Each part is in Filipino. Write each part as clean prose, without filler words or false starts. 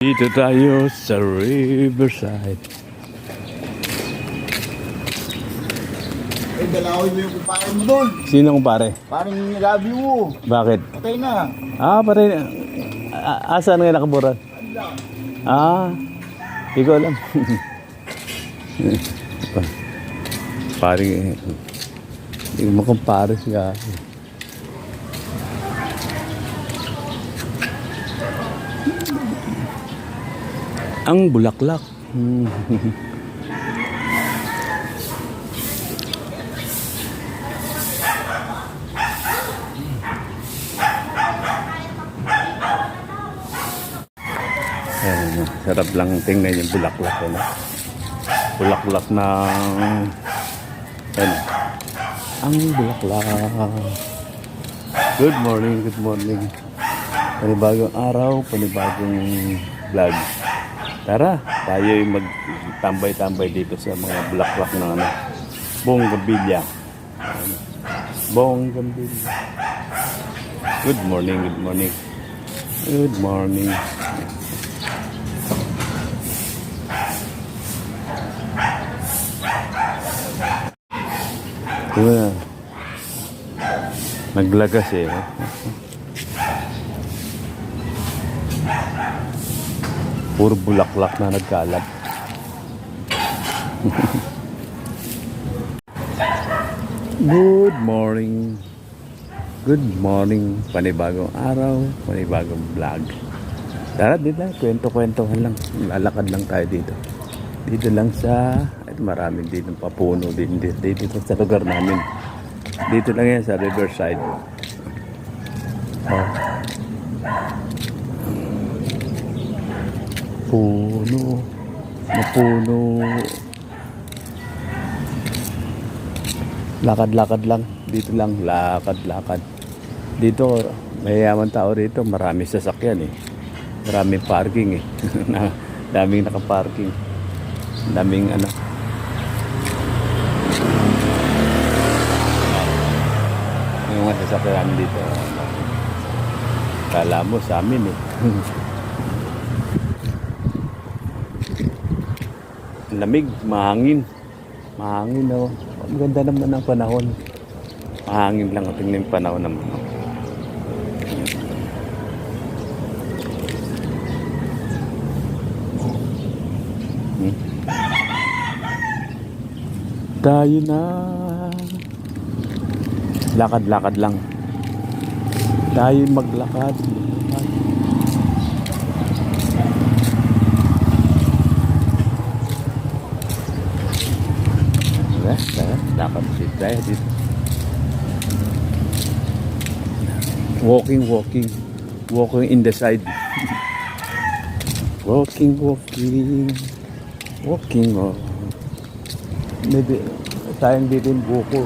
Dito tayo sa Riverside. Eh, dalawin mo yung kumpain mo doon. Sino kumpare? Parang Gabi mo. Bakit? Patay na. Pare. Saan nga nakaburan? Hindi ko alam. Pare, hindi mo kumpare siya. Ang bulaklak. Ayan, sarap lang tingnan yung bulaklak. Ano? Bulaklak ng... Ayan. Ang bulaklak. Good morning, good morning. Panibagong araw, panibagong vlog. Tara, tayo'y magtambay-tambay dito sa mga bulaklak ng ano, bougainvillea. Bougainvillea. Good morning, good morning. Good morning. Diba? Naglagas eh. Puro bulaklak na nagkalat. Good morning. Good morning. Panibagong araw, panibagong vlog. Tara dito, kwento-kwentohan lang. Lalakad lang tayo dito. Dito lang sa, at maraming dito papuno dito sa lugar namin. Dito lang yan sa Riverside. Puno, mapuno. Lakad-lakad lang. Dito lang, lakad-lakad. Dito, mayayaman tao rito. Marami sasakyan eh. Maraming parking eh. Daming nakaparking. Daming ano. Yung mga sasakyan dito. Kala mo sa amin eh. Lamig, mahangin. Mahangin oh. Maganda naman ang panahon. Mahangin lang. Tingnan yung panahon naman. Tayo na. Lakad-lakad lang. Tayo maglakad. Dapat tayo dito. Walking in the side. Walking. Oh. Maybe tayong dito yung buko.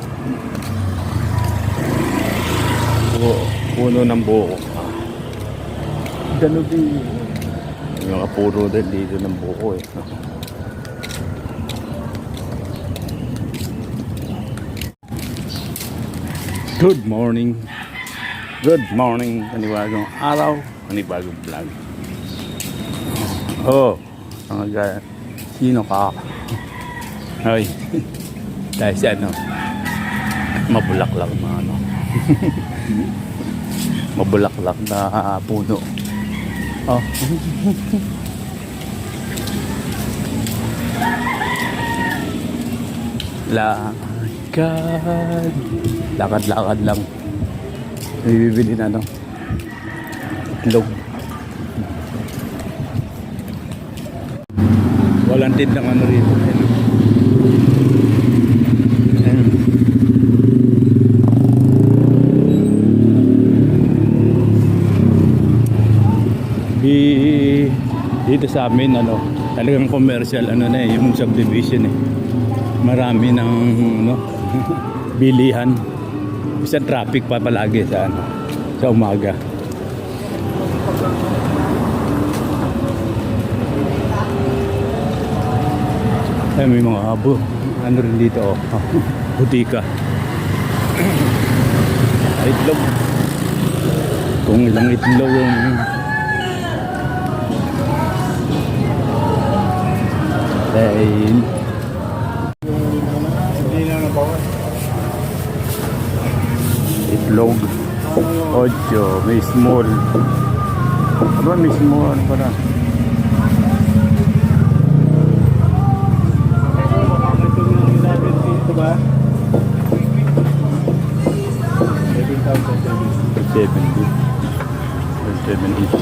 Puno ng buko. Ganun din. Yung mga puro din dito ng buko eh. Good morning. Good morning. Panibagong araw. Panibagong vlog. Mga sino ka? Hoy. Dahil si ano. Mabulaklak na ano. Mabulaklak na puno. Lakad lang. Bibili na ano, itlog. Walang tindang ano rito. Dito sa amin ano, talagang commercial ano na eh, yung subdivision eh. Marami ng ano, bilihan. Isa traffic pa palagi sa ano, sa umaga. Ay, may mga ano rin dito butika. Itlog. Kung ilang itlog yung Hindi na nabawas. Itlog. 8. May small. Aba, may small. Ano pa na? Ito ba? 70. 7 each.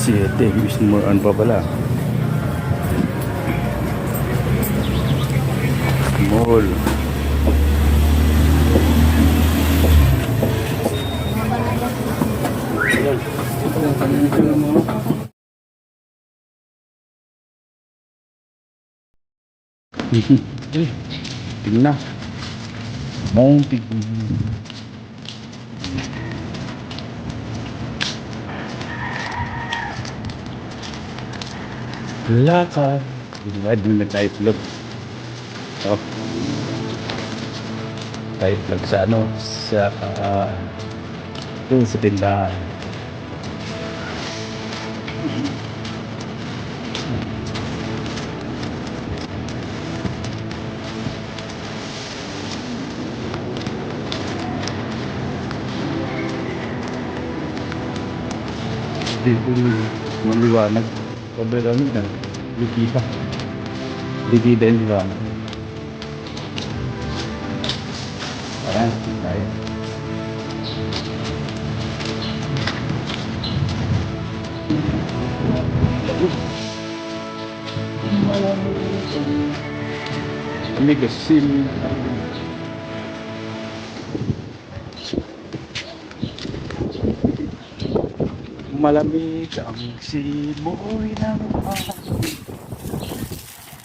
7. May small. Ano pa pala? Small. Tingnan. Muntik. Lakad. Doon na tayo vlog. Oh. Tayo vlog sa ano? Doon sa tindahan. Dito maliwanag. Sobrang ano na. Likita. Likita yung liwanag. Ayan. Tayo. May gasim. Malamig ang simoy ng